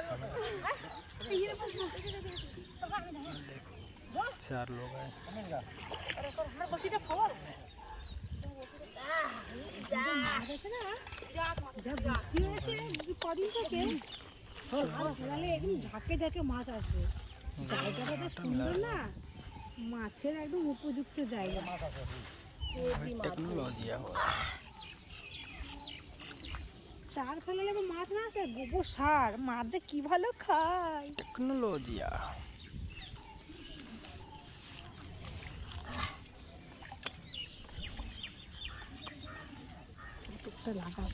समय देखो 4 लोग हैं। যা বৃষ্টি হয়েছে কদিন থেকে একদম ঝাঁকে ঝাঁকে মাছ আসবে। জায়গাটা তো সুন্দর না, মাছের একদম উপযুক্ত জায়গা। टेक्नोलॉजिया हो চার ফেলালে মাছ না আসে, গোবর সার, মাছ যে কি ভালো খায়। टेक्नोलॉजिया টুকটা লাগাও।